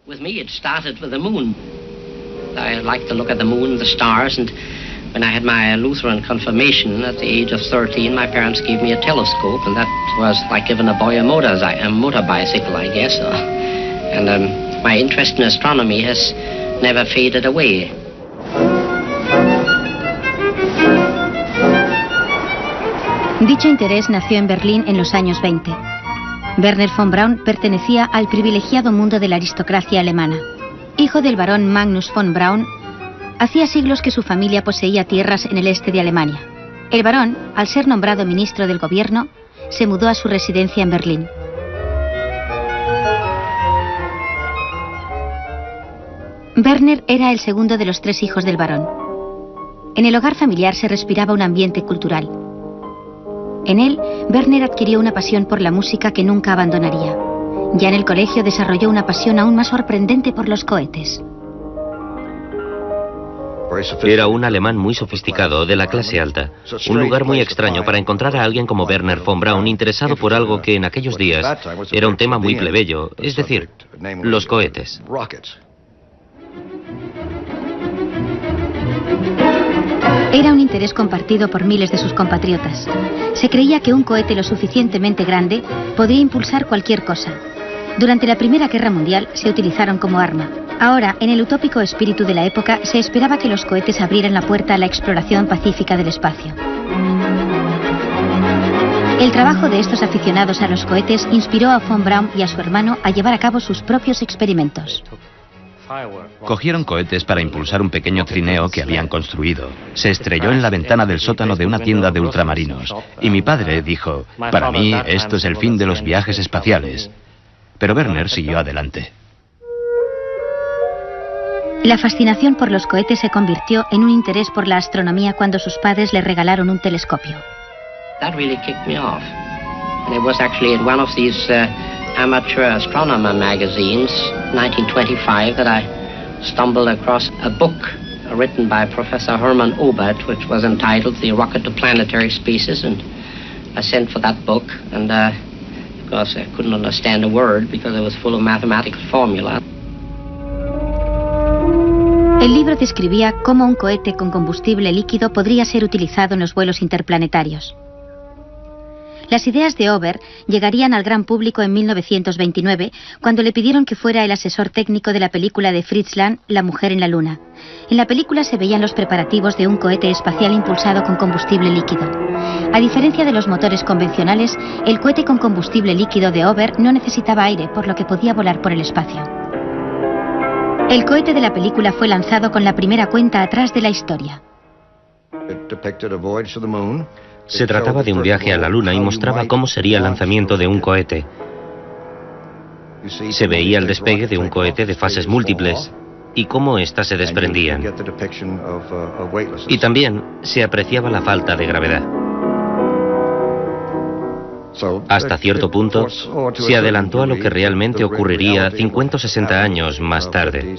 With me, it started with the moon. I liked to look at the moon, the stars, and when I had my Lutheran confirmation at the age of 13, my parents gave me a telescope, and that was like giving a boy a motor bicycle, I guess. And my interest in astronomy has never faded away. Dicho interés nació en Berlín en los años 20. Werner von Braun pertenecía al privilegiado mundo de la aristocracia alemana. Hijo del barón Magnus von Braun, hacía siglos que su familia poseía tierras en el este de Alemania. El barón, al ser nombrado ministro del gobierno, se mudó a su residencia en Berlín. Werner era el segundo de los 3 hijos del barón. En el hogar familiar se respiraba un ambiente cultural. En él, Werner adquirió una pasión por la música que nunca abandonaría. Ya en el colegio desarrolló una pasión aún más sorprendente por los cohetes. Era un alemán muy sofisticado, de la clase alta. Un lugar muy extraño para encontrar a alguien como Werner von Braun interesado por algo que en aquellos días era un tema muy plebeyo, es decir, los cohetes. Era un interés compartido por miles de sus compatriotas. Se creía que un cohete lo suficientemente grande podía impulsar cualquier cosa. Durante la Primera Guerra Mundial se utilizaron como arma. Ahora, en el utópico espíritu de la época, se esperaba que los cohetes abrieran la puerta a la exploración pacífica del espacio. El trabajo de estos aficionados a los cohetes inspiró a von Braun y a su hermano a llevar a cabo sus propios experimentos. Cogieron cohetes para impulsar un pequeño trineo que habían construido. Se estrelló en la ventana del sótano de una tienda de ultramarinos. Y mi padre dijo, para mí esto es el fin de los viajes espaciales. Pero Werner siguió adelante. La fascinación por los cohetes se convirtió en un interés por la astronomía cuando sus padres le regalaron un telescopio. That really kicked me off. And it was actually in one of these amateur astronomer magazines, 1925, that I stumbled across a book written by Professor Hermann Obert, which was entitled The Rocket to Planetary Spaces, and I sent for that book, and of course I couldn't understand a word because it was full of mathematical formula. El libro describía cómo un cohete con combustible líquido podría ser utilizado en los vuelos interplanetarios. Las ideas de Obert llegarían al gran público en 1929, cuando le pidieron que fuera el asesor técnico de la película de Fritz Lang, La mujer en la luna. En la película se veían los preparativos de un cohete espacial impulsado con combustible líquido. A diferencia de los motores convencionales, el cohete con combustible líquido de Obert no necesitaba aire, por lo que podía volar por el espacio. El cohete de la película fue lanzado con la primera cuenta atrás de la historia. Se trataba de un viaje a la Luna y mostraba cómo sería el lanzamiento de un cohete. Se veía el despegue de un cohete de fases múltiples y cómo éstas se desprendían. Y también se apreciaba la falta de gravedad. Hasta cierto punto, se adelantó a lo que realmente ocurriría 50 o 60 años más tarde.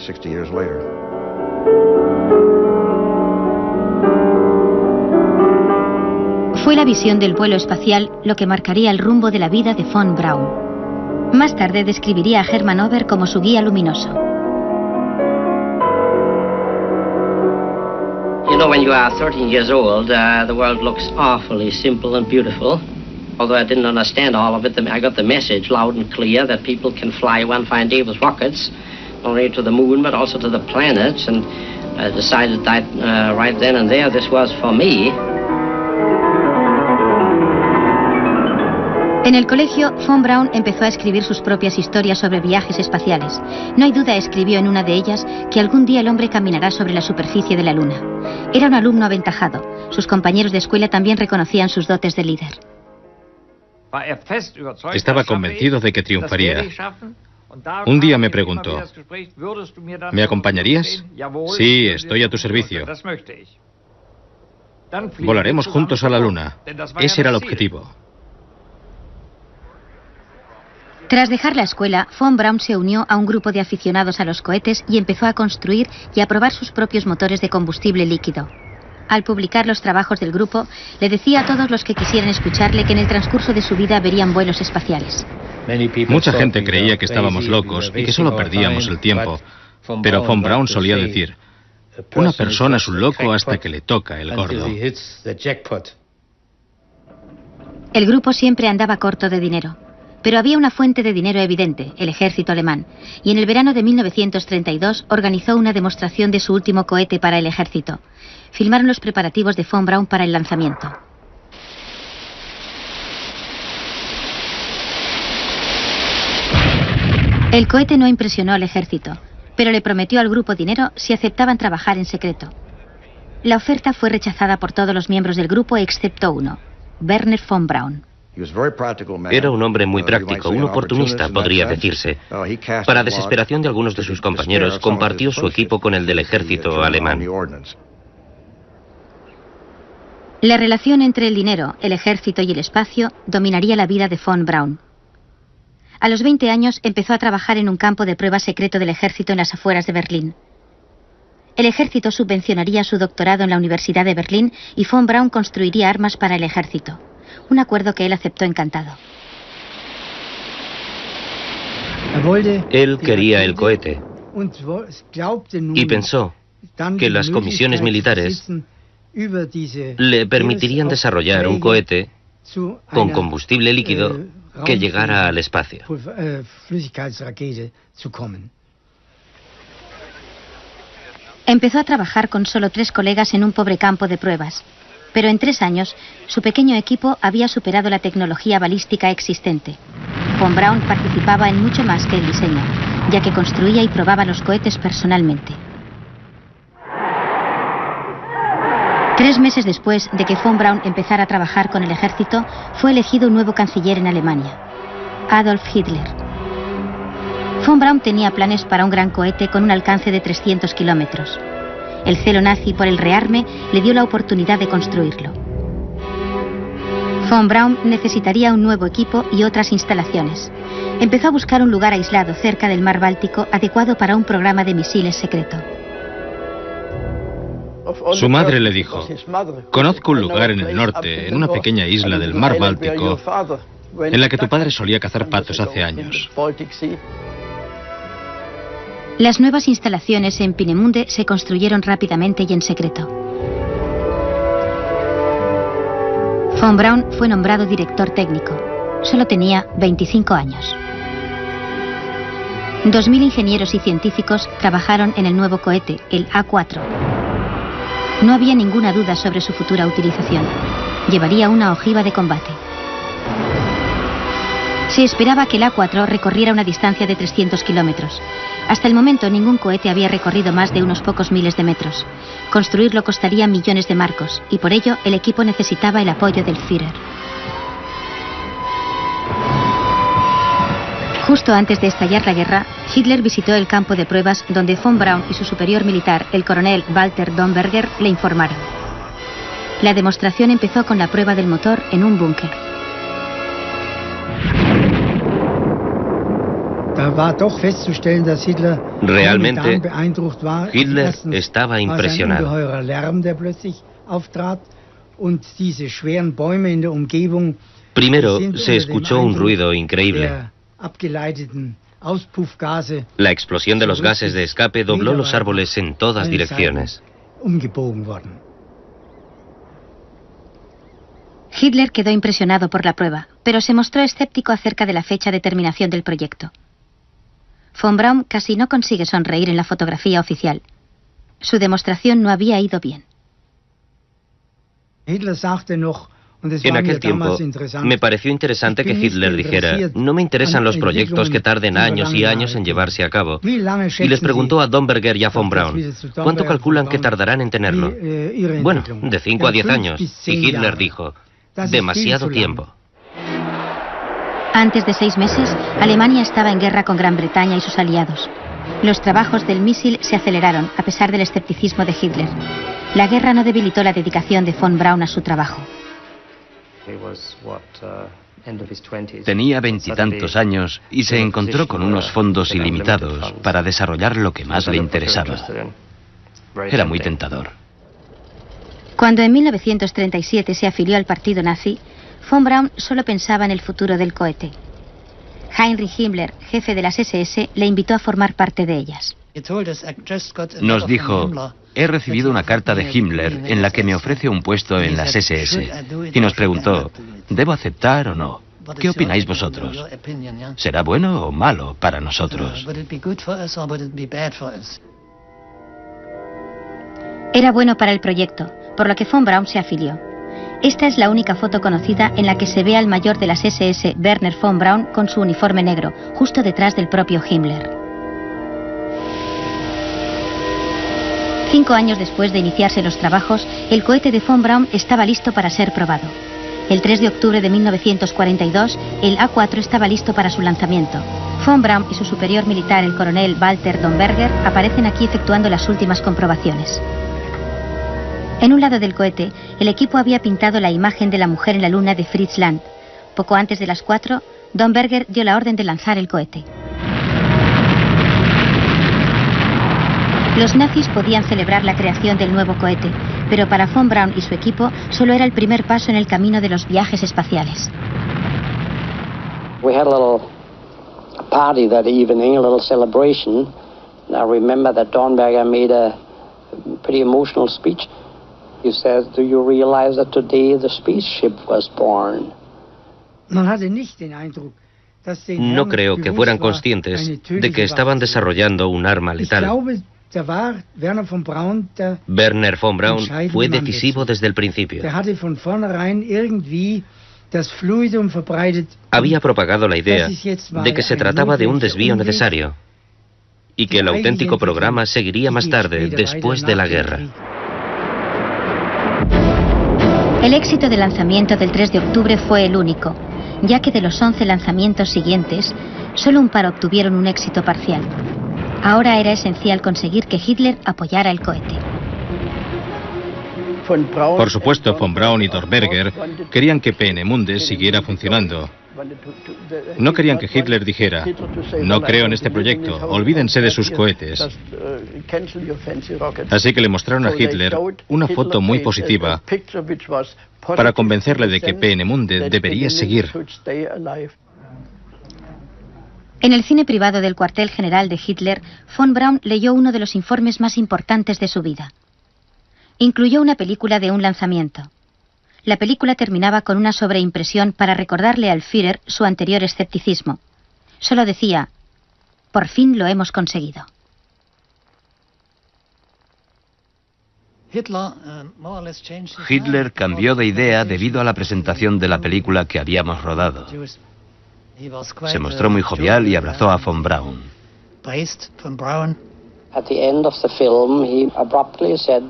Fue la visión del vuelo espacial lo que marcaría el rumbo de la vida de von Braun. Más tarde describiría a Hermann Obert como su guía luminoso. You know, when you are 13 years old, the world looks awfully simple and beautiful. Although I didn't understand all of it, I got the message loud and clear that people can fly one fine day with rockets, not only to the moon but also to the planets. And I decided that right then and there this was for me. En el colegio, von Braun empezó a escribir sus propias historias sobre viajes espaciales. No hay duda, escribió en una de ellas, que algún día el hombre caminará sobre la superficie de la Luna. Era un alumno aventajado. Sus compañeros de escuela también reconocían sus dotes de líder. Estaba convencido de que triunfaría. Un día me preguntó, ¿me acompañarías? Sí, estoy a tu servicio. Volaremos juntos a la Luna. Ese era el objetivo. Tras dejar la escuela, von Braun se unió a un grupo de aficionados a los cohetes y empezó a construir y a probar sus propios motores de combustible líquido. Al publicar los trabajos del grupo, le decía a todos los que quisieran escucharle que en el transcurso de su vida verían vuelos espaciales. Mucha gente creía que estábamos locos y que solo perdíamos el tiempo, pero von Braun solía decir: una persona es un loco hasta que le toca el gordo. El grupo siempre andaba corto de dinero, pero había una fuente de dinero evidente, el ejército alemán, y en el verano de 1932 organizó una demostración de su último cohete para el ejército. Filmaron los preparativos de von Braun para el lanzamiento. El cohete no impresionó al ejército, pero le prometió al grupo dinero si aceptaban trabajar en secreto. La oferta fue rechazada por todos los miembros del grupo excepto uno, Wernher von Braun. Era un hombre muy práctico, un oportunista, podría decirse. Para desesperación de algunos de sus compañeros, compartió su equipo con el del ejército alemán. La relación entre el dinero, el ejército y el espacio dominaría la vida de von Braun. A los 20 años empezó a trabajar en un campo de prueba secreto del ejército en las afueras de Berlín. El ejército subvencionaría su doctorado en la Universidad de Berlín y von Braun construiría armas para el ejército. Un acuerdo que él aceptó encantado. Él quería el cohete y pensó que las comisiones militares le permitirían desarrollar un cohete con combustible líquido que llegara al espacio. Empezó a trabajar con solo 3 colegas en un pobre campo de pruebas, pero en 3 años su pequeño equipo había superado la tecnología balística existente. Von Braun participaba en mucho más que el diseño, ya que construía y probaba los cohetes personalmente. 3 meses después de que von Braun empezara a trabajar con el ejército, fue elegido un nuevo canciller en Alemania, Adolf Hitler. Von Braun tenía planes para un gran cohete con un alcance de 300 kilómetros. El celo nazi por el rearme le dio la oportunidad de construirlo. Von Braun necesitaría un nuevo equipo y otras instalaciones. Empezó a buscar un lugar aislado cerca del mar Báltico adecuado para un programa de misiles secreto. Su madre le dijo: conozco un lugar en el norte, en una pequeña isla del mar Báltico, en la que tu padre solía cazar patos hace años. Las nuevas instalaciones en Peenemünde se construyeron rápidamente y en secreto. Von Braun fue nombrado director técnico. Solo tenía 25 años. 2000 ingenieros y científicos trabajaron en el nuevo cohete, el A4. No había ninguna duda sobre su futura utilización. Llevaría una ojiva de combate. Se esperaba que el A4 recorriera una distancia de 300 kilómetros. Hasta el momento ningún cohete había recorrido más de unos pocos miles de metros. Construirlo costaría millones de marcos y por ello el equipo necesitaba el apoyo del Führer. Justo antes de estallar la guerra, Hitler visitó el campo de pruebas donde von Braun y su superior militar, el coronel Walter Domberger, le informaron. La demostración empezó con la prueba del motor en un búnker. Realmente, Hitler estaba impresionado. Primero, se escuchó un ruido increíble. La explosión de los gases de escape dobló los árboles en todas direcciones. Hitler quedó impresionado por la prueba, pero se mostró escéptico acerca de la fecha de terminación del proyecto. Von Braun casi no consigue sonreír en la fotografía oficial. Su demostración no había ido bien. En aquel tiempo, me pareció interesante que Hitler dijera: no me interesan los proyectos que tarden años y años en llevarse a cabo. Y les preguntó a Domberger y a von Braun: ¿cuánto calculan que tardarán en tenerlo? Bueno, de 5 a 10 años. Y Hitler dijo: demasiado tiempo. Antes de 6 meses, Alemania estaba en guerra con Gran Bretaña y sus aliados. Los trabajos del misil se aceleraron, a pesar del escepticismo de Hitler. La guerra no debilitó la dedicación de von Braun a su trabajo. Tenía 20 y tantos años y se encontró con unos fondos ilimitados para desarrollar lo que más le interesaba. Era muy tentador. Cuando en 1937 se afilió al partido nazi, von Braun solo pensaba en el futuro del cohete. Heinrich Himmler, jefe de las SS, le invitó a formar parte de ellas. Nos dijo: he recibido una carta de Himmler en la que me ofrece un puesto en las SS. Y nos preguntó: ¿debo aceptar o no? ¿Qué opináis vosotros? ¿Será bueno o malo para nosotros? Era bueno para el proyecto, por lo que von Braun se afilió. Esta es la única foto conocida en la que se ve al mayor de las SS, Werner von Braun, con su uniforme negro, justo detrás del propio Himmler. 5 años después de iniciarse los trabajos, el cohete de von Braun estaba listo para ser probado. El 3 de octubre de 1942, el A4 estaba listo para su lanzamiento. Von Braun y su superior militar, el coronel Walter Domberger, aparecen aquí efectuando las últimas comprobaciones. En un lado del cohete, el equipo había pintado la imagen de la mujer en la luna de Fritz Land. Poco antes de las 4, Domberger dio la orden de lanzar el cohete. Los nazis podían celebrar la creación del nuevo cohete, pero para von Braun y su equipo solo era el primer paso en el camino de los viajes espaciales. We had a little party that evening, a little celebration. I remember that Dornberger made a pretty emotional speech. He says, "Do you realize that today the spaceship was born?" No creo que fueran conscientes de que estaban desarrollando un arma letal. Werner von Braun fue decisivo desde el principio. Había propagado la idea de que se trataba de un desvío necesario y que el auténtico programa seguiría más tarde, después de la guerra. El éxito del lanzamiento del 3 de octubre fue el único, ya que de los 11 lanzamientos siguientes, solo un par obtuvieron un éxito parcial. Ahora era esencial conseguir que Hitler apoyara el cohete. Por supuesto, von Braun y Dornberger querían que Peenemünde siguiera funcionando. No querían que Hitler dijera: no creo en este proyecto, olvídense de sus cohetes. Así que le mostraron a Hitler una foto muy positiva para convencerle de que Peenemünde debería seguir. En el cine privado del cuartel general de Hitler, von Braun leyó uno de los informes más importantes de su vida. Incluyó una película de un lanzamiento. La película terminaba con una sobreimpresión para recordarle al Führer su anterior escepticismo. Solo decía: por fin lo hemos conseguido. Hitler cambió de idea debido a la presentación de la película que habíamos rodado. Se mostró muy jovial y abrazó a von Braun. At the end of the film, he abruptly said,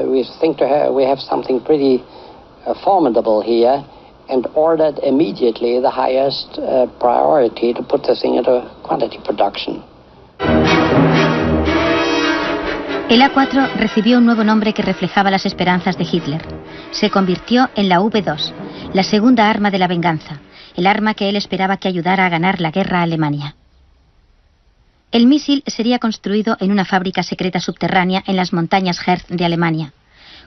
"We think we have something pretty formidable here," and ordered immediately the highest priority to put the thing into quantity production. El A4 recibió un nuevo nombre que reflejaba las esperanzas de Hitler. Se convirtió en la V2, la segunda arma de la venganza, el arma que él esperaba que ayudara a ganar la guerra a Alemania. El misil sería construido en una fábrica secreta subterránea en las montañas Herz de Alemania.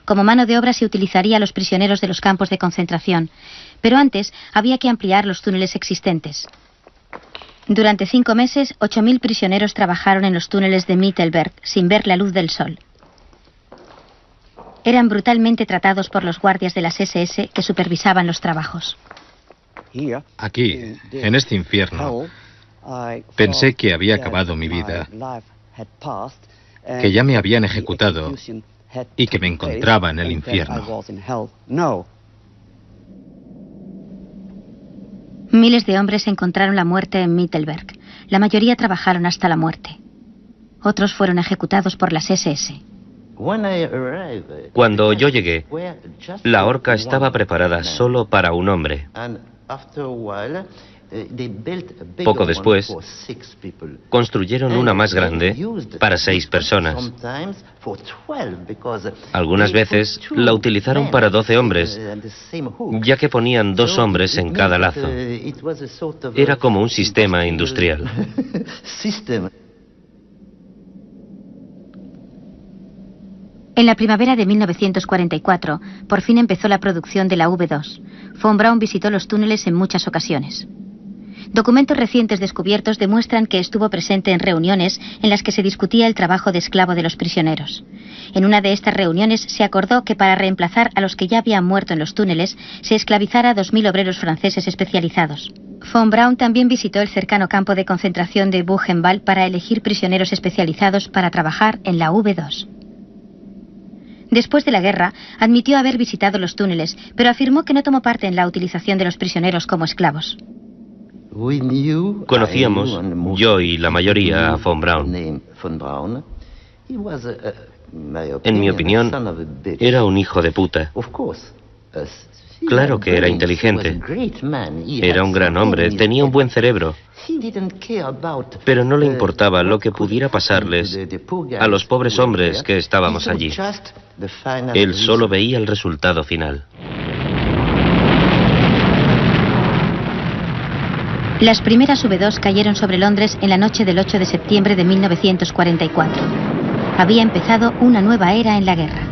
Como mano de obra se utilizaría a los prisioneros de los campos de concentración, pero antes había que ampliar los túneles existentes. Durante 5 meses, 8.000 prisioneros trabajaron en los túneles de Mittelberg, sin ver la luz del sol. Eran brutalmente tratados por los guardias de las SS que supervisaban los trabajos. Aquí, en este infierno, pensé que había acabado mi vida, que ya me habían ejecutado y que me encontraba en el infierno. Miles de hombres encontraron la muerte en Mittelberg. La mayoría trabajaron hasta la muerte. Otros fueron ejecutados por las SS. Cuando yo llegué, la horca estaba preparada solo para un hombre. Poco después, construyeron una más grande para 6 personas. Algunas veces la utilizaron para 12 hombres, ya que ponían 2 hombres en cada lazo. Era como un sistema industrial. En la primavera de 1944, por fin empezó la producción de la V2. Von Braun visitó los túneles en muchas ocasiones. Documentos recientes descubiertos demuestran que estuvo presente en reuniones en las que se discutía el trabajo de esclavo de los prisioneros. En una de estas reuniones se acordó que para reemplazar a los que ya habían muerto en los túneles, se esclavizara a 2000 obreros franceses especializados. Von Braun también visitó el cercano campo de concentración de Buchenwald para elegir prisioneros especializados para trabajar en la V2. Después de la guerra, admitió haber visitado los túneles, pero afirmó que no tomó parte en la utilización de los prisioneros como esclavos. Conocíamos, yo y la mayoría, a Von Braun. En mi opinión, era un hijo de puta. Claro que era inteligente. Era un gran hombre, tenía un buen cerebro. Pero no le importaba lo que pudiera pasarles a los pobres hombres que estábamos allí. Él solo veía el resultado final. Las primeras V2 cayeron sobre Londres en la noche del 8 de septiembre de 1944. Había empezado una nueva era en la guerra.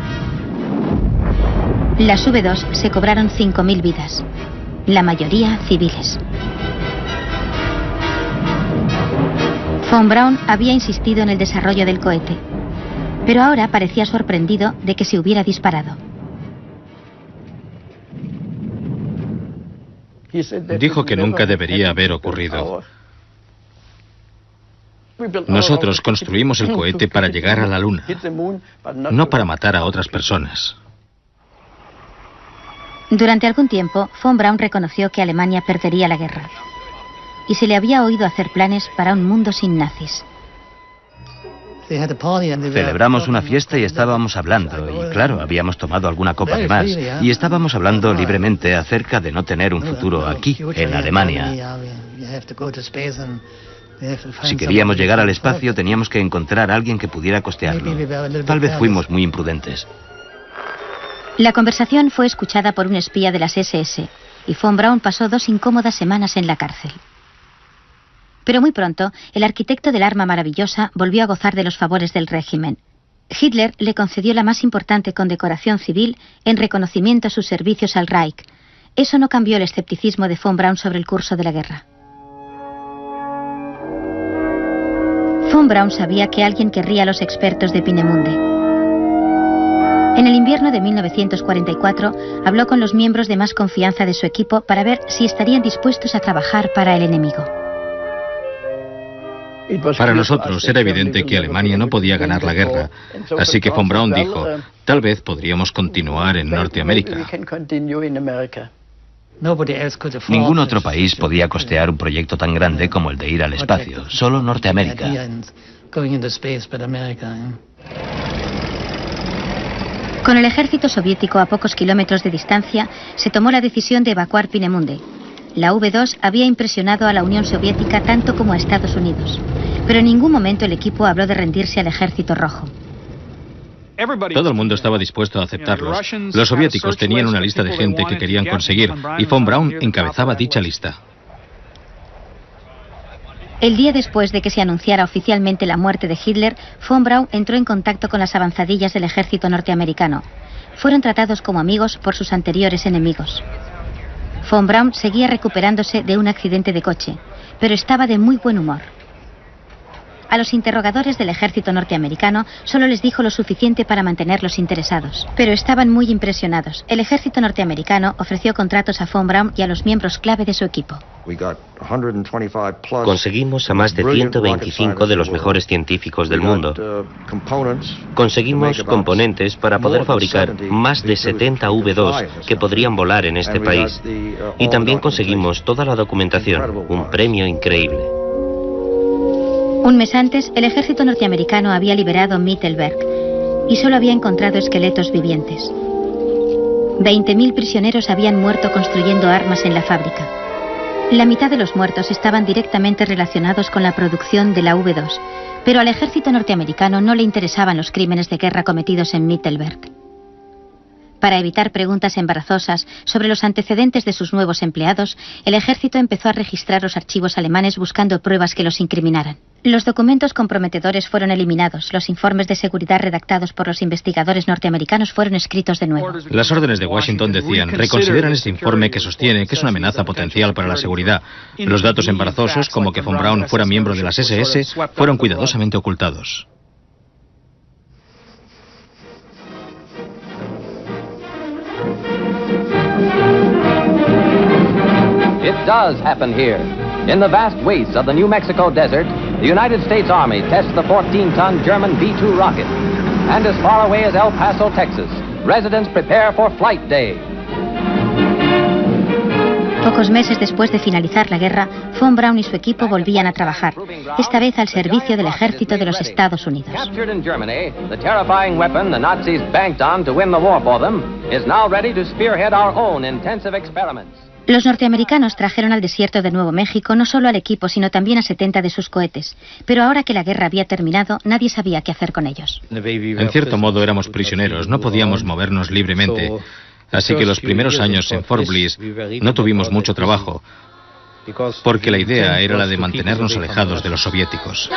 Las V2 se cobraron 5000 vidas, la mayoría civiles. Von Braun había insistido en el desarrollo del cohete, pero ahora parecía sorprendido de que se hubiera disparado. Dijo que nunca debería haber ocurrido. Nosotros construimos el cohete para llegar a la Luna, no para matar a otras personas. Durante algún tiempo, Von Braun reconoció que Alemania perdería la guerra y se le había oído hacer planes para un mundo sin nazis. Celebramos una fiesta y estábamos hablando, y claro, habíamos tomado alguna copa de más, y estábamos hablando libremente acerca de no tener un futuro aquí, en Alemania. Si queríamos llegar al espacio, teníamos que encontrar a alguien que pudiera costearlo. Tal vez fuimos muy imprudentes. La conversación fue escuchada por un espía de las SS, y Von Braun pasó 2 incómodas semanas en la cárcel. Pero muy pronto, el arquitecto del arma maravillosa volvió a gozar de los favores del régimen. Hitler le concedió la más importante condecoración civil en reconocimiento a sus servicios al Reich. Eso no cambió el escepticismo de Von Braun sobre el curso de la guerra. Von Braun sabía que alguien querría a los expertos de Peenemünde. En el invierno de 1944, habló con los miembros de más confianza de su equipo para ver si estarían dispuestos a trabajar para el enemigo. Para nosotros era evidente que Alemania no podía ganar la guerra, así que Von Braun dijo, tal vez podríamos continuar en Norteamérica. Ningún otro país podía costear un proyecto tan grande como el de ir al espacio, solo Norteamérica. Con el ejército soviético a pocos kilómetros de distancia, se tomó la decisión de evacuar Peenemünde. La V2 había impresionado a la Unión Soviética tanto como a Estados Unidos, pero en ningún momento el equipo habló de rendirse al Ejército Rojo. Todo el mundo estaba dispuesto a aceptarlos. Los soviéticos tenían una lista de gente que querían conseguir, y Von Braun encabezaba dicha lista. El día después de que se anunciara oficialmente la muerte de Hitler, Von Braun entró en contacto con las avanzadillas del ejército norteamericano. Fueron tratados como amigos por sus anteriores enemigos. Von Braun seguía recuperándose de un accidente de coche, pero estaba de muy buen humor. A los interrogadores del ejército norteamericano solo les dijo lo suficiente para mantenerlos interesados, pero estaban muy impresionados. El ejército norteamericano ofreció contratos a Von Braun y a los miembros clave de su equipo. Conseguimos a más de 125 de los mejores científicos del mundo. Conseguimos componentes para poder fabricar más de 70 V2 que podrían volar en este país. Y también conseguimos toda la documentación, un premio increíble. Un mes antes, el ejército norteamericano había liberado Mittelberg y solo había encontrado esqueletos vivientes. 20.000 prisioneros habían muerto construyendo armas en la fábrica. La mitad de los muertos estaban directamente relacionados con la producción de la V2, pero al ejército norteamericano no le interesaban los crímenes de guerra cometidos en Mittelberg. Para evitar preguntas embarazosas sobre los antecedentes de sus nuevos empleados, el ejército empezó a registrar los archivos alemanes buscando pruebas que los incriminaran. Los documentos comprometedores fueron eliminados. Los informes de seguridad redactados por los investigadores norteamericanos fueron escritos de nuevo. Las órdenes de Washington decían: reconsideran este informe que sostiene que es una amenaza potencial para la seguridad. Los datos embarazosos, como que Von Braun fuera miembro de las SS, fueron cuidadosamente ocultados. It does happen here. In the vast wastes of the New Mexico desert, the United States Army tests the 14-ton German V-2 rocket. And as far away as El Paso, Texas, residents prepare for Flight Day. Pocos meses después de finalizar la guerra, Von Braun y su equipo volvían a trabajar, esta vez al servicio del ejército de los Estados Unidos. Captured in Germany, the terrifying weapon the Nazis banked on to win the war for them is now ready to spearhead our own intensive experiments. Los norteamericanos trajeron al desierto de Nuevo México no solo al equipo, sino también a 70 de sus cohetes. Pero ahora que la guerra había terminado, nadie sabía qué hacer con ellos. En cierto modo éramos prisioneros, no podíamos movernos libremente. Así que los primeros años en Fort Bliss no tuvimos mucho trabajo, porque la idea era la de mantenernos alejados de los soviéticos.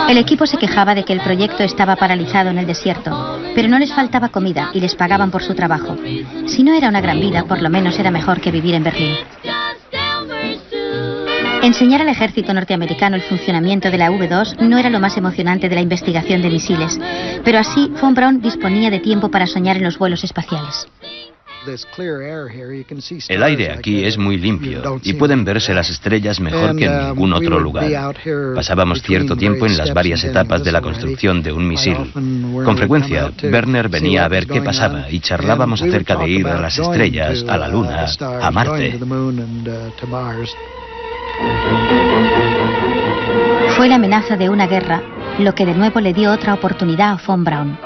El equipo se quejaba de que el proyecto estaba paralizado en el desierto, pero no les faltaba comida y les pagaban por su trabajo. Si no era una gran vida, por lo menos era mejor que vivir en Berlín. Enseñar al ejército norteamericano el funcionamiento de la V-2 no era lo más emocionante de la investigación de misiles, pero así Von Braun disponía de tiempo para soñar en los vuelos espaciales. El aire aquí es muy limpio y pueden verse las estrellas mejor que en ningún otro lugar. Pasábamos cierto tiempo en las varias etapas de la construcción de un misil. Con frecuencia, Werner venía a ver qué pasaba y charlábamos acerca de ir a las estrellas, a la Luna, a Marte. Fue la amenaza de una guerra lo que de nuevo le dio otra oportunidad a Von Braun.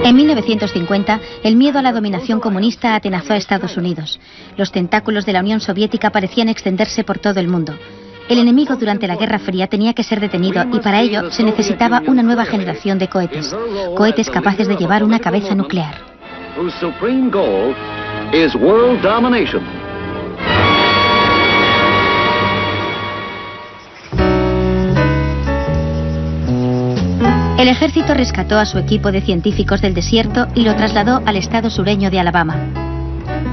En 1950, el miedo a la dominación comunista atenazó a Estados Unidos. Los tentáculos de la Unión Soviética parecían extenderse por todo el mundo. El enemigo durante la Guerra Fría tenía que ser detenido y para ello se necesitaba una nueva generación de cohetes. Cohetes capaces de llevar una cabeza nuclear. El ejército rescató a su equipo de científicos del desierto y lo trasladó al estado sureño de Alabama.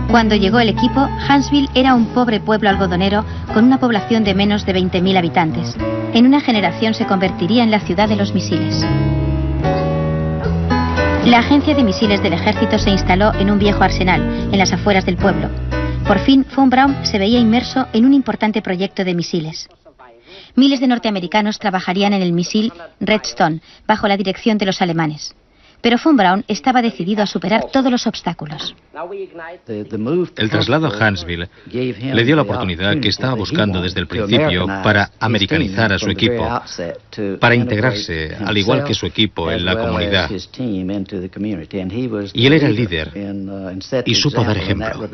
Cuando llegó el equipo, Huntsville era un pobre pueblo algodonero con una población de menos de 20.000 habitantes. En una generación se convertiría en la ciudad de los misiles. La agencia de misiles del ejército se instaló en un viejo arsenal, en las afueras del pueblo. Por fin, Von Braun se veía inmerso en un importante proyecto de misiles. Miles de norteamericanos trabajarían en el misil Redstone, bajo la dirección de los alemanes. Pero Von Braun estaba decidido a superar todos los obstáculos. El traslado a Huntsville le dio la oportunidad que estaba buscando desde el principio para americanizar a su equipo, para integrarse, al igual que su equipo, en la comunidad. Y él era el líder y supo dar ejemplo.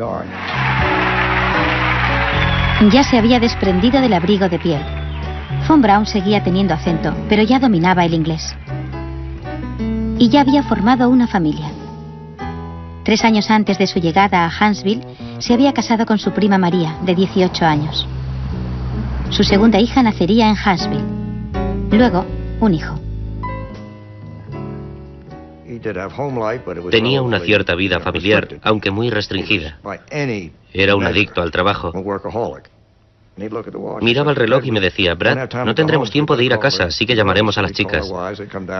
Ya se había desprendido del abrigo de piel. Von Braun seguía teniendo acento, pero ya dominaba el inglés. Y ya había formado una familia. 3 años antes de su llegada a Huntsville, se había casado con su prima María, de 18 años. Su segunda hija nacería en Huntsville. Luego, un hijo. Tenía una cierta vida familiar, aunque muy restringida. Era un adicto al trabajo. Miraba el reloj y me decía: Brad, no tendremos tiempo de ir a casa, así que llamaremos a las chicas.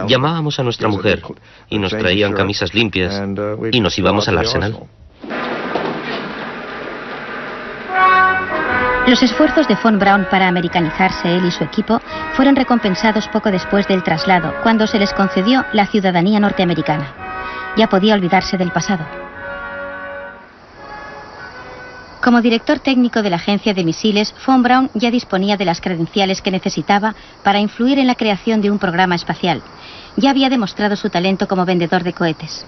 Llamábamos a nuestra mujer y nos traían camisas limpias y nos íbamos al arsenal. Los esfuerzos de Von Braun para americanizarse él y su equipo fueron recompensados poco después del traslado, cuando se les concedió la ciudadanía norteamericana. Ya podía olvidarse del pasado. Como director técnico de la agencia de misiles, Von Braun ya disponía de las credenciales que necesitaba para influir en la creación de un programa espacial. Ya había demostrado su talento como vendedor de cohetes.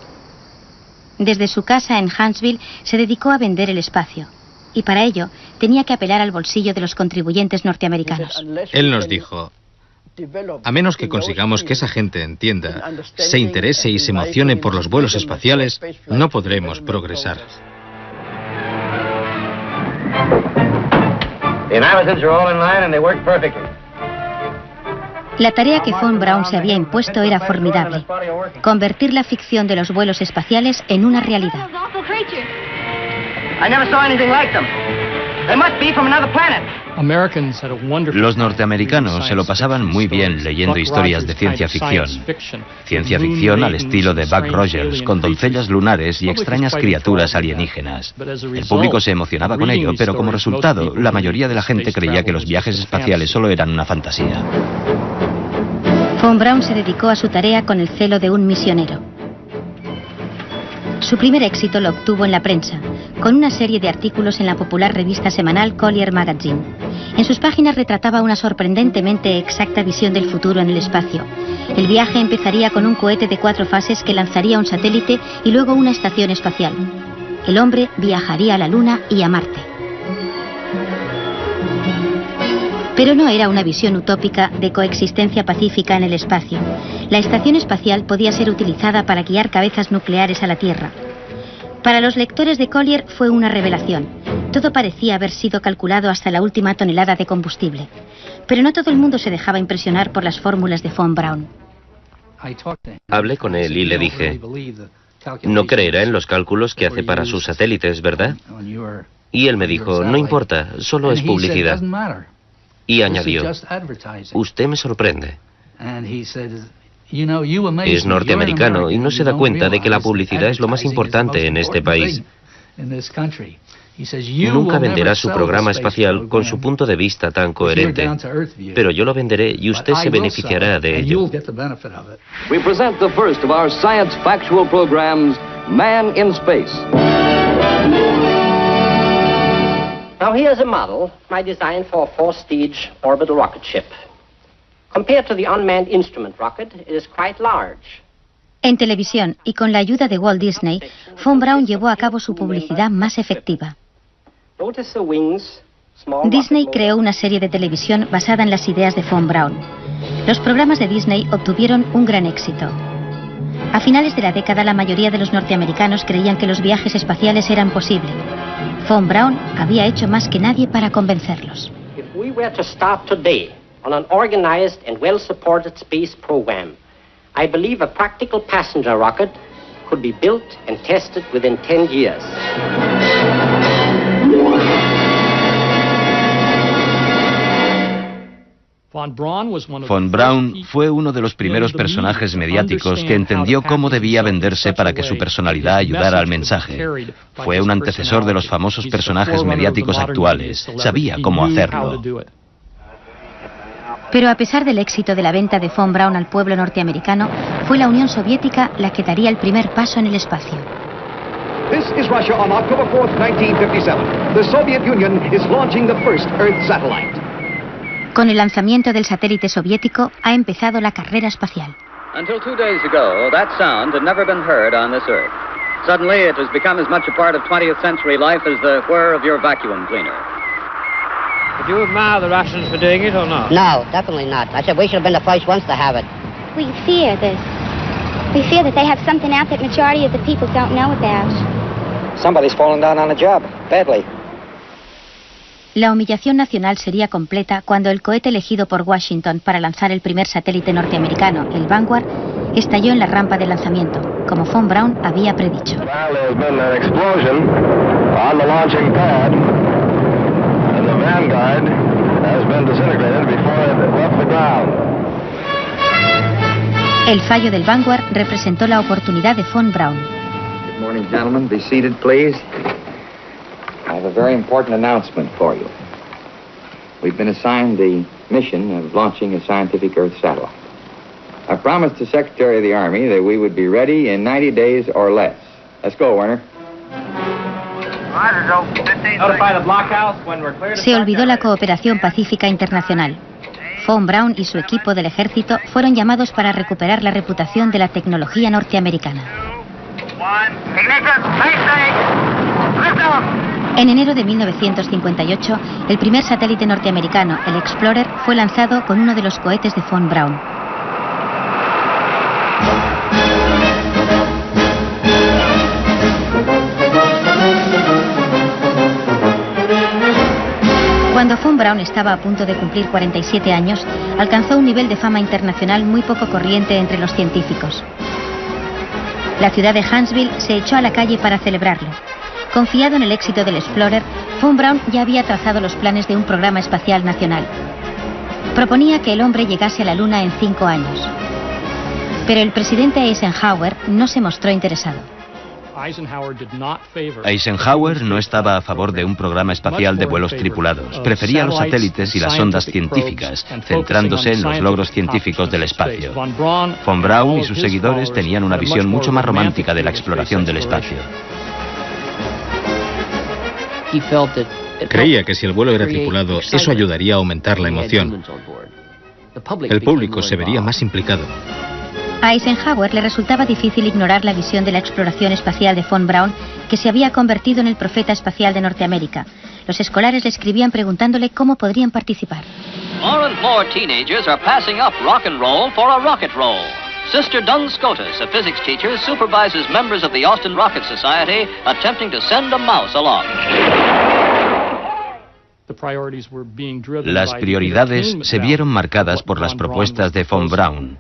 Desde su casa en Huntsville se dedicó a vender el espacio. Y para ello tenía que apelar al bolsillo de los contribuyentes norteamericanos. Él nos dijo: a menos que consigamos que esa gente entienda, se interese y se emocione por los vuelos espaciales, no podremos progresar. La tarea que von Braun se había impuesto era formidable: convertir la ficción de los vuelos espaciales en una realidad. Los norteamericanos se lo pasaban muy bien leyendo historias de ciencia ficción. Ciencia ficción al estilo de Buck Rogers, con doncellas lunares y extrañas criaturas alienígenas. El público se emocionaba con ello, pero como resultado, la mayoría de la gente creía que los viajes espaciales solo eran una fantasía. Von Braun se dedicó a su tarea con el celo de un misionero. Su primer éxito lo obtuvo en la prensa, con una serie de artículos en la popular revista semanal Collier Magazine. En sus páginas retrataba una sorprendentemente exacta visión del futuro en el espacio. El viaje empezaría con un cohete de 4 fases que lanzaría un satélite y luego una estación espacial. El hombre viajaría a la Luna y a Marte. Pero no era una visión utópica de coexistencia pacífica en el espacio. La estación espacial podía ser utilizada para guiar cabezas nucleares a la Tierra. Para los lectores de Collier fue una revelación. Todo parecía haber sido calculado hasta la última tonelada de combustible. Pero no todo el mundo se dejaba impresionar por las fórmulas de von Braun. Hablé con él y le dije: no creerá en los cálculos que hace para sus satélites, ¿verdad? Y él me dijo: no importa, solo es publicidad. Y añadió: usted me sorprende. Es norteamericano y no se da cuenta de que la publicidad es lo más importante en este país. Nunca venderá su programa espacial con su punto de vista tan coherente, pero yo lo venderé y usted se beneficiará de ello. We present the first of our science factual programs, Man in Space. Now here's a model I designed for a 4-stage orbital rocket ship. Compared to the unmanned instrument rocket, it is quite large. En televisión y con la ayuda de Walt Disney, von Braun llevó a cabo su publicidad más efectiva. Disney creó una serie de televisión basada en las ideas de von Braun. Los programas de Disney obtuvieron un gran éxito. A finales de la década, la mayoría de los norteamericanos creían que los viajes espaciales eran posibles. Von Braun había hecho más que nadie para convencerlos. If we were to start today on an organized and well-supported space program, I believe a practical passenger rocket could be built and tested within 10 years. Von Braun fue uno de los primeros personajes mediáticos que entendió cómo debía venderse para que su personalidad ayudara al mensaje. Fue un antecesor de los famosos personajes mediáticos actuales. Sabía cómo hacerlo. Pero a pesar del éxito de la venta de von Braun al pueblo norteamericano, fue la Unión Soviética la que daría el primer paso en el espacio. This is Russia on October 4th, 1957. The Soviet Union is launching the first Earth satellite. Con el lanzamiento del satélite soviético ha empezado la carrera espacial. Until 2 days ago, that sound had never been heard on this Earth. Suddenly, it has become as much a part of 20th century life as the whir of your vacuum cleaner. Do you admire the Russians for doing it or not? No, definitely not. I said we should have been the first ones to have it. We fear this. We fear that they have something out that majority of the people don't know about. Somebody's fallen down on the job, badly. La humillación nacional sería completa cuando el cohete elegido por Washington para lanzar el primer satélite norteamericano, el Vanguard, estalló en la rampa de lanzamiento, como von Braun había predicho. El fallo del Vanguard representó la oportunidad de von Braun. Good morning, gentlemen. Be seated, please. I have a very important announcement for you. We've been assigned the mission of launching a scientific Earth satellite. I promised the Secretary of the Army that we would be ready in 90 days or less. Let's go, Werner. Se olvidó la cooperación pacífica internacional. Von Braun y su equipo del ejército fueron llamados para recuperar la reputación de la tecnología norteamericana. En enero de 1958, el primer satélite norteamericano, el Explorer, fue lanzado con uno de los cohetes de von Braun. Cuando von Braun estaba a punto de cumplir 47 años, alcanzó un nivel de fama internacional muy poco corriente entre los científicos. La ciudad de Huntsville se echó a la calle para celebrarlo. Confiado en el éxito del Explorer, von Braun ya había trazado los planes de un programa espacial nacional. Proponía que el hombre llegase a la Luna en 5 años. Pero el presidente Eisenhower no se mostró interesado. Eisenhower no estaba a favor de un programa espacial de vuelos tripulados. Prefería los satélites y las sondas científicas, centrándose en los logros científicos del espacio. Von Braun y sus seguidores tenían una visión mucho más romántica de la exploración del espacio. Creía que si el vuelo era tripulado, eso ayudaría a aumentar la emoción. El público se vería más implicado. A Eisenhower le resultaba difícil ignorar la visión de la exploración espacial de von Braun, que se había convertido en el profeta espacial de Norteamérica. Los escolares le escribían preguntándole cómo podrían participar. More and more teenagers are passing up rock and roll for a rocket roll. Sister Dunn Scotus, a physics teacher, supervises members of the Austin Rocket Society attempting to send a mouse along. Las prioridades se vieron marcadas por las propuestas de von Braun.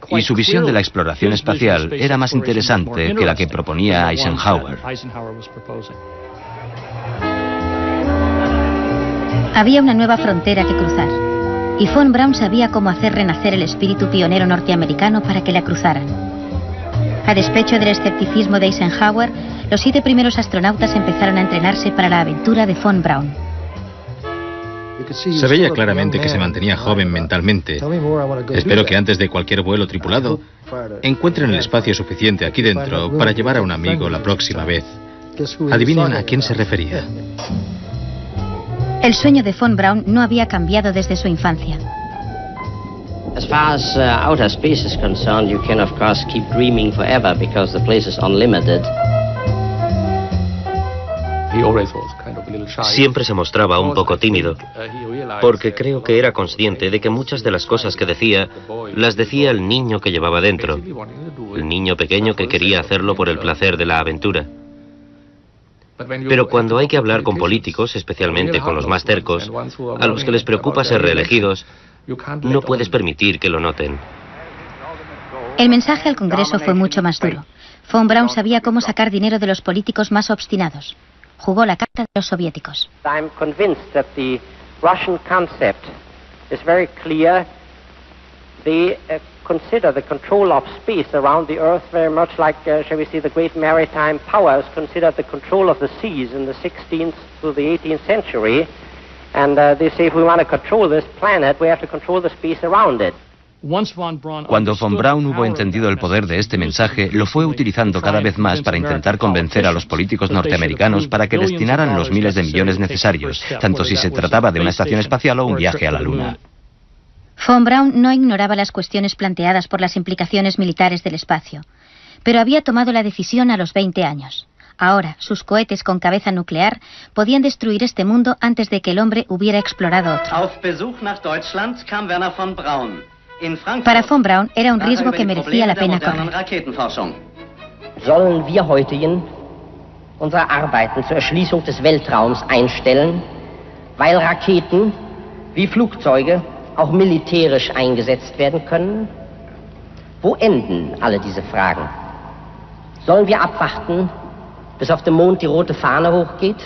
Y su visión de la exploración espacial era más interesante que la que proponía Eisenhower. Había una nueva frontera que cruzar, y von Braun sabía cómo hacer renacer el espíritu pionero norteamericano para que la cruzaran. A despecho del escepticismo de Eisenhower, los 7 primeros astronautas empezaron a entrenarse para la aventura de von Braun. Se veía claramente que se mantenía joven mentalmente. Espero que antes de cualquier vuelo tripulado encuentren el espacio suficiente aquí dentro para llevar a un amigo la próxima vez. Adivinen a quién se refería. El sueño de von Braun no había cambiado desde su infancia. As far as outer space is concerned, you can of course keep dreaming forever because the place is unlimited. Siempre se mostraba un poco tímido, porque creo que era consciente de que muchas de las cosas que decía, las decía el niño que llevaba dentro, el niño pequeño que quería hacerlo por el placer de la aventura. Pero cuando hay que hablar con políticos, especialmente con los más tercos, a los que les preocupa ser reelegidos, no puedes permitir que lo noten. El mensaje al Congreso fue mucho más duro. Von Braun sabía cómo sacar dinero de los políticos más obstinados. Jugó la carta de los soviéticos. I'm convinced that the Russian concept is very clear. They consider the control of space around the Earth very much like, shall we say, the great maritime powers considered the control of the seas in the 16th to the 18th century. And they say if we want to control this planet, we have to control the space around it. Cuando von Braun hubo entendido el poder de este mensaje, lo fue utilizando cada vez más para intentar convencer a los políticos norteamericanos para que destinaran los miles de millones necesarios, tanto si se trataba de una estación espacial o un viaje a la Luna. Von Braun no ignoraba las cuestiones planteadas por las implicaciones militares del espacio, pero había tomado la decisión a los 20 años. Ahora, sus cohetes con cabeza nuclear podían destruir este mundo antes de que el hombre hubiera explorado otro. Auf Besuch nach Deutschland kam Wernher von Braun. Para von Braun era un riesgo que merecía la pena correr. Sollen wir heutigen unsere Arbeiten zur Erschließung des Weltraums einstellen, weil Raketen wie Flugzeuge auch militärisch eingesetzt werden können? Wo enden alle diese Fragen? Sollen wir abwarten, bis auf dem Mond die rote Fahne hochgeht?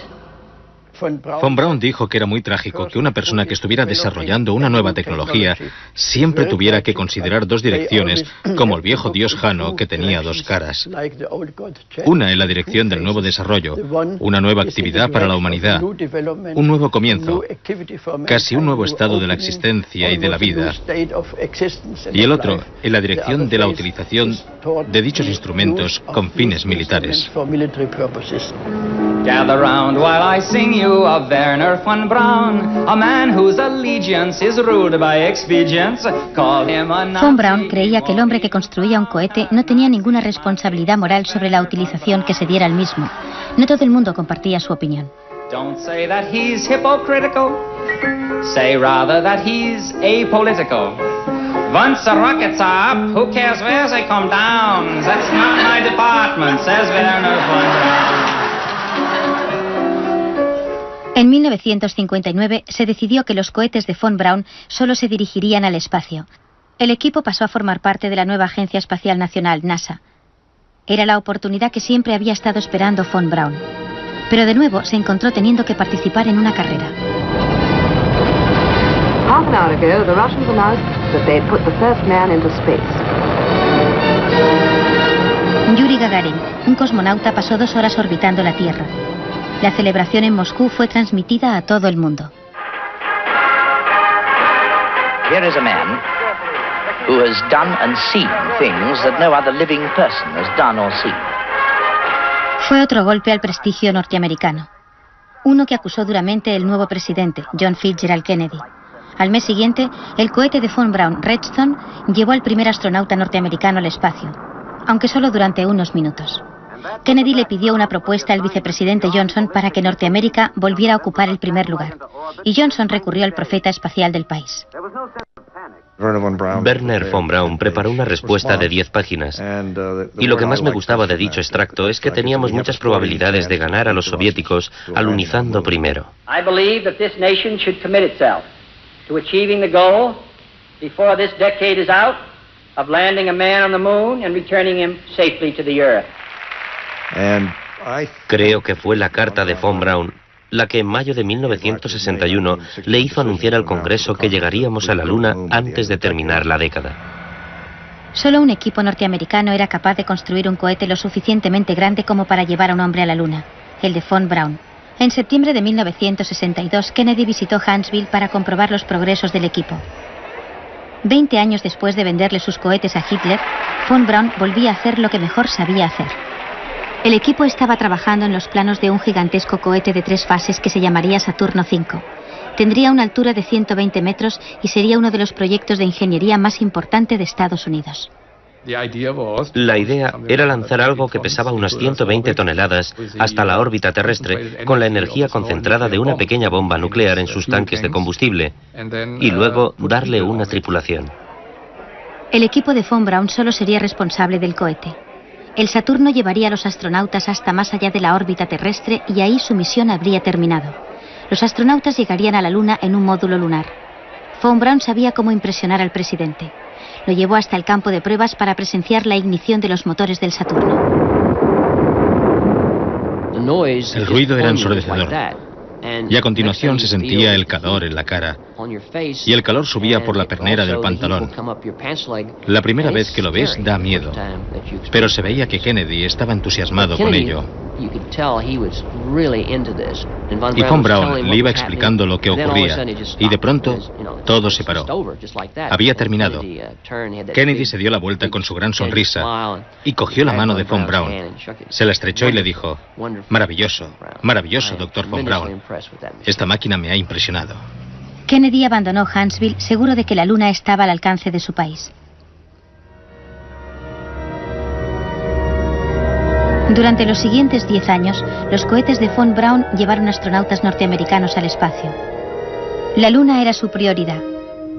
Von Braun dijo que era muy trágico que una persona que estuviera desarrollando una nueva tecnología siempre tuviera que considerar dos direcciones, como el viejo dios Jano, que tenía dos caras. Una en la dirección del nuevo desarrollo, una nueva actividad para la humanidad, un nuevo comienzo, casi un nuevo estado de la existencia y de la vida. Y el otro en la dirección de la utilización de dichos instrumentos con fines militares. Gather round while I sing you of Wernher von Braun, a man whose allegiance is ruled by expedience. Call him a Von Braun creía que el hombre que construía un cohete no tenía ninguna responsabilidad moral sobre la utilización que se diera al mismo. No todo el mundo compartía su opinión. Don't say that he's hypocritical. Say rather that he's apolitical. Once the rockets are up, who cares where they come down? That's not my department, says Wernher von Braun. En 1959 se decidió que los cohetes de Von Braun solo se dirigirían al espacio. El equipo pasó a formar parte de la nueva Agencia Espacial Nacional, NASA. Era la oportunidad que siempre había estado esperando Von Braun. Pero de nuevo se encontró teniendo que participar en una carrera. Half an hour ago, the Russians announced that they put the first man into space. Yuri Gagarin, un cosmonauta, pasó 2 horas orbitando la Tierra. La celebración en Moscú fue transmitida a todo el mundo. Here is a man who has done and seen things that no other living person has done or seen. Fue otro golpe al prestigio norteamericano. Uno que acusó duramente el nuevo presidente, John Fitzgerald Kennedy. Al mes siguiente, el cohete de Von Braun, Redstone, llevó al primer astronauta norteamericano al espacio, aunque solo durante unos minutos. Kennedy le pidió una propuesta al vicepresidente Johnson para que Norteamérica volviera a ocupar el primer lugar, y Johnson recurrió al profeta espacial del país. Wernher von Braun preparó una respuesta de 10 páginas, y lo que más me gustaba de dicho extracto es que teníamos muchas probabilidades de ganar a los soviéticos alunizando primero. I believe that this nation should commit itself to achieving the goal before this decade is out of landing a man on the moon and returning him safely to the earth. Creo que fue la carta de Von Braun la que en mayo de 1961 le hizo anunciar al Congreso que llegaríamos a la Luna antes de terminar la década. Solo un equipo norteamericano era capaz de construir un cohete lo suficientemente grande como para llevar a un hombre a la Luna, el de Von Braun. En septiembre de 1962, Kennedy visitó Huntsville para comprobar los progresos del equipo. 20 años después de venderle sus cohetes a Hitler, Von Braun volvía a hacer lo que mejor sabía hacer. El equipo estaba trabajando en los planos de un gigantesco cohete de 3 fases que se llamaría Saturno V. Tendría una altura de 120 metros y sería uno de los proyectos de ingeniería más importante de Estados Unidos. La idea era lanzar algo que pesaba unas 120 toneladas hasta la órbita terrestre con la energía concentrada de una pequeña bomba nuclear en sus tanques de combustible y luego darle una tripulación. El equipo de Von Braun solo sería responsable del cohete. El Saturno llevaría a los astronautas hasta más allá de la órbita terrestre y ahí su misión habría terminado. Los astronautas llegarían a la Luna en un módulo lunar. Von Braun sabía cómo impresionar al presidente. Lo llevó hasta el campo de pruebas para presenciar la ignición de los motores del Saturno. El ruido era ensordecedor. Y a continuación se sentía el calor en la cara. Y el calor subía por la pernera del pantalón. La primera vez que lo ves da miedo. Pero se veía que Kennedy estaba entusiasmado con ello. Y Von Braun le iba explicando lo que ocurría. Y de pronto, todo se paró. Había terminado. Kennedy se dio la vuelta con su gran sonrisa y cogió la mano de Von Braun. Se la estrechó y le dijo: maravilloso, maravilloso, Dr. Von Braun. Esta máquina me ha impresionado. Kennedy abandonó Huntsville seguro de que la Luna estaba al alcance de su país. Durante los siguientes 10 años, los cohetes de Von Braun llevaron astronautas norteamericanos al espacio. La Luna era su prioridad,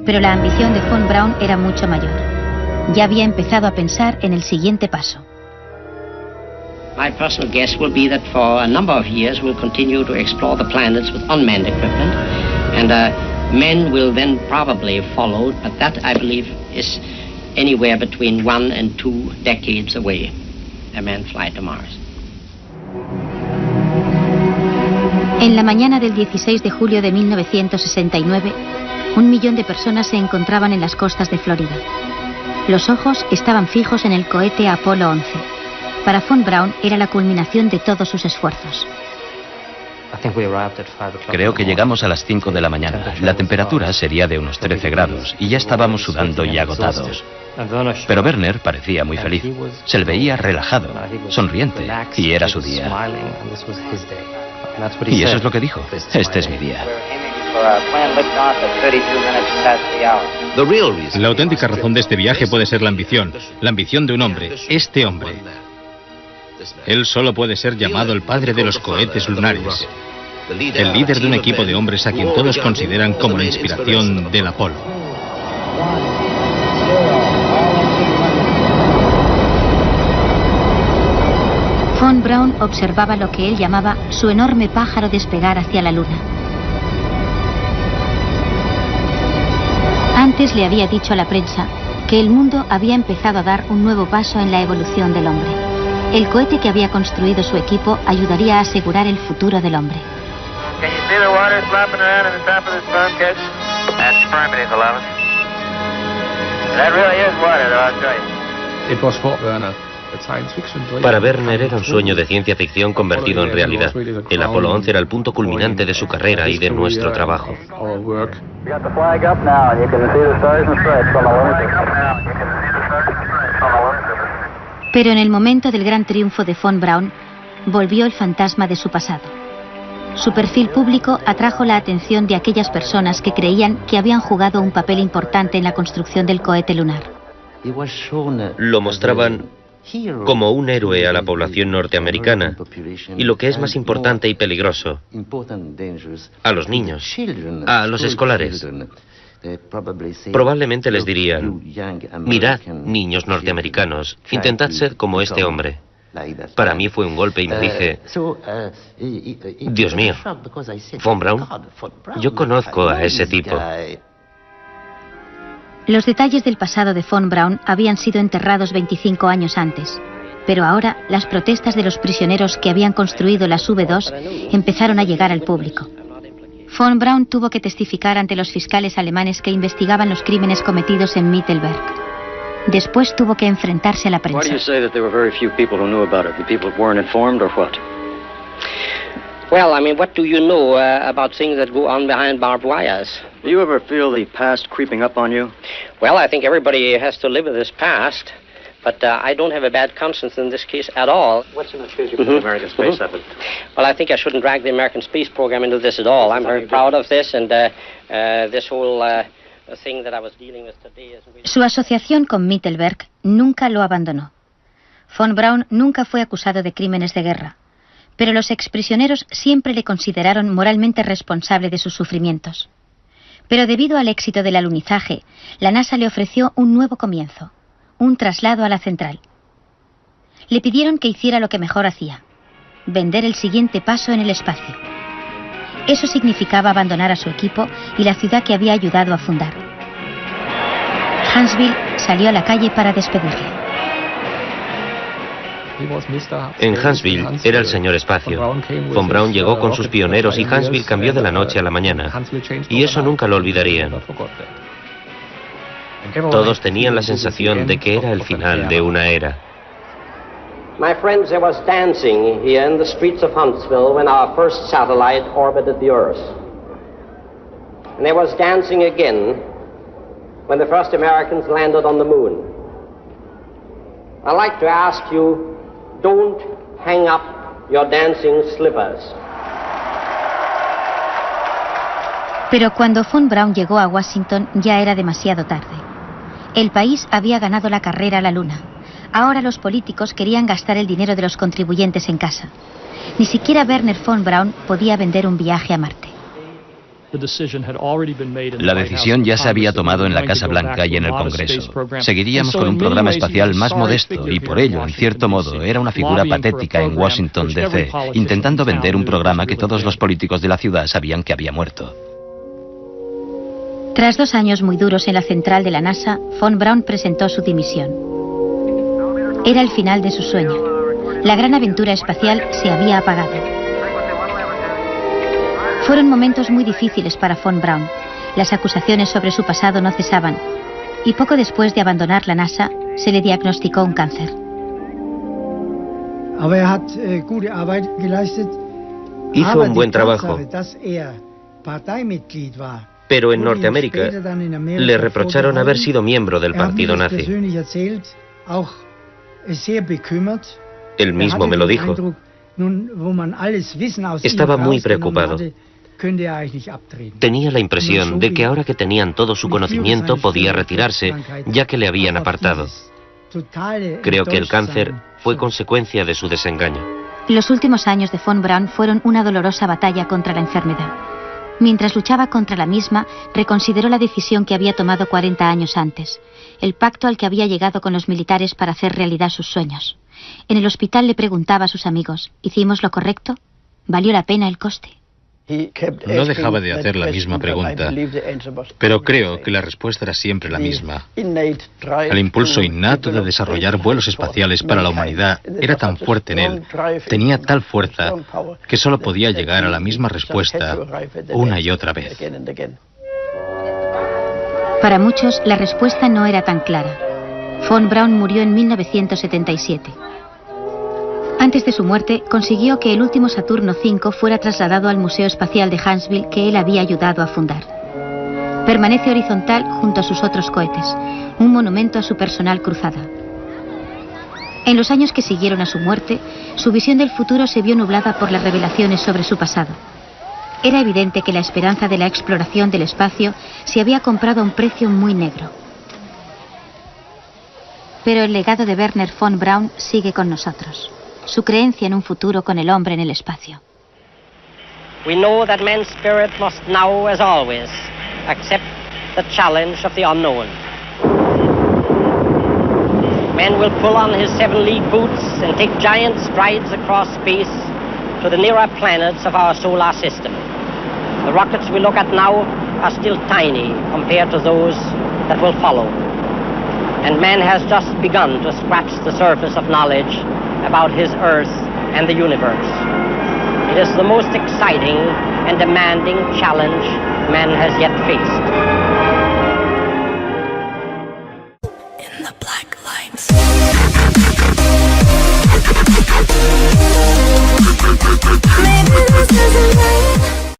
pero la ambición de Von Braun era mucho mayor. Ya había empezado a pensar en el siguiente paso. My personal guess will be that for a number of years we'll continue to explore the planets with unmanned equipment, and men will then probably follow, but that, I believe, is anywhere between 1 and 2 decades away. A man fly to Mars. En la mañana del 16 de julio de 1969, 1 millón de personas se encontraban en las costas de Florida. Los ojos estaban fijos en el cohete Apolo 11. Para Von Braun era la culminación de todos sus esfuerzos. Creo que llegamos a las 5 de la mañana. La temperatura sería de unos 13 grados y ya estábamos sudando y agotados. Pero Werner parecía muy feliz. Se le veía relajado, sonriente, y era su día. Y eso es lo que dijo: este es mi día. La auténtica razón de este viaje puede ser la ambición de un hombre, este hombre. Él solo puede ser llamado el padre de los cohetes lunares, el líder de un equipo de hombres a quien todos consideran como la inspiración del Apolo. Von Braun observaba lo que él llamaba su enorme pájaro despegar hacia la luna. Antes le había dicho a la prensa que el mundo había empezado a dar un nuevo paso en la evolución del hombre. El cohete que había construido su equipo ayudaría a asegurar el futuro del hombre. Para Werner era un sueño de ciencia ficción convertido en realidad. El Apolo 11 era el punto culminante de su carrera y de nuestro trabajo. Pero en el momento del gran triunfo de Von Braun, volvió el fantasma de su pasado. Su perfil público atrajo la atención de aquellas personas que creían que habían jugado un papel importante en la construcción del cohete lunar. Lo mostraban como un héroe a la población norteamericana y, lo que es más importante y peligroso, a los niños, a los escolares. Probablemente les dirían: mirad, niños norteamericanos, intentad ser como este hombre. Para mí fue un golpe y me dije: Dios mío, Von Braun, yo conozco a ese tipo. Los detalles del pasado de Von Braun habían sido enterrados 25 años antes, pero ahora las protestas de los prisioneros que habían construido las V2 empezaron a llegar al público. Von Braun tuvo que testificar ante los fiscales alemanes que investigaban los crímenes cometidos en Mittelberg. Después tuvo que enfrentarse a la prensa. Well, I mean, what do you know about things that go on behind barbed wires? Do you ever feel the past creeping up on you? Well, I think everybody has to live with this past, but I don't have a bad conscience in this case at all. What's in the future for the American space effort? Well, I think I shouldn't drag the American space program into this at all. I'm very proud of this, and this whole thing that I was dealing with today is really... Su asociación con Mittelberg nunca lo abandonó. Von Braun nunca fue acusado de crímenes de guerra, pero los exprisioneros siempre le consideraron moralmente responsable de sus sufrimientos. Pero debido al éxito del alunizaje, la NASA le ofreció un nuevo comienzo, un traslado a la central. Le pidieron que hiciera lo que mejor hacía: vender el siguiente paso en el espacio. Eso significaba abandonar a su equipo y la ciudad que había ayudado a fundar. Huntsville salió a la calle para despedirle. En Huntsville era el señor espacio. Von Braun llegó con sus pioneros y Huntsville cambió de la noche a la mañana. Y eso nunca lo olvidarían. Todos tenían la sensación de que era el final de una era. My friends, there was dancing here in the streets of Huntsville when our first satellite orbited the Earth. And there was dancing again when the first Americans landed on the moon. I'd like to ask you, don't hang up your dancing slippers. Pero cuando Von Braun llegó a Washington ya era demasiado tarde. El país había ganado la carrera a la Luna. Ahora los políticos querían gastar el dinero de los contribuyentes en casa. Ni siquiera Wernher von Braun podía vender un viaje a Marte. La decisión ya se había tomado en la Casa Blanca y en el Congreso. Seguiríamos con un programa espacial más modesto y por ello, en cierto modo, era una figura patética en Washington, D.C., intentando vender un programa que todos los políticos de la ciudad sabían que había muerto. Tras 2 años muy duros en la central de la NASA, von Braun presentó su dimisión. Era el final de su sueño. La gran aventura espacial se había apagado. Fueron momentos muy difíciles para von Braun. Las acusaciones sobre su pasado no cesaban, y poco después de abandonar la NASA, se le diagnosticó un cáncer. Hizo un buen trabajo, pero en Norteamérica le reprocharon haber sido miembro del partido nazi. Él mismo me lo dijo. Estaba muy preocupado. Tenía la impresión de que ahora que tenían todo su conocimiento podía retirarse, ya que le habían apartado. Creo que el cáncer fue consecuencia de su desengaño. Los últimos años de von Braun fueron una dolorosa batalla contra la enfermedad. Mientras luchaba contra la misma, reconsideró la decisión que había tomado 40 años antes, el pacto al que había llegado con los militares para hacer realidad sus sueños. en el hospital le preguntaba a sus amigos, ¿hicimos lo correcto? ¿Valió la pena el coste? No dejaba de hacer la misma pregunta, pero creo que la respuesta era siempre la misma. El impulso innato de desarrollar vuelos espaciales para la humanidad era tan fuerte en él, tenía tal fuerza, que solo podía llegar a la misma respuesta una y otra vez. Para muchos, la respuesta no era tan clara. Von Braun murió en 1977. Antes de su muerte, consiguió que el último Saturno V fuera trasladado al Museo Espacial de Huntsville que él había ayudado a fundar. Permanece horizontal junto a sus otros cohetes, un monumento a su personal cruzada. En los años que siguieron a su muerte, su visión del futuro se vio nublada por las revelaciones sobre su pasado. Era evidente que la esperanza de la exploración del espacio se había comprado a un precio muy negro. Pero el legado de Wernher von Braun sigue con nosotros. Su creencia en un futuro con el hombre en el espacio. We know that man's spirit must now, as always, accept the challenge of the unknown. Man will pull on his 7-league boots and take giant strides across space to the nearer planets of our solar system. The rockets we look at now are still tiny compared to those that will follow. And man has just begun to scratch the surface of knowledge about his Earth and the universe. It is the most exciting and demanding challenge man has yet faced.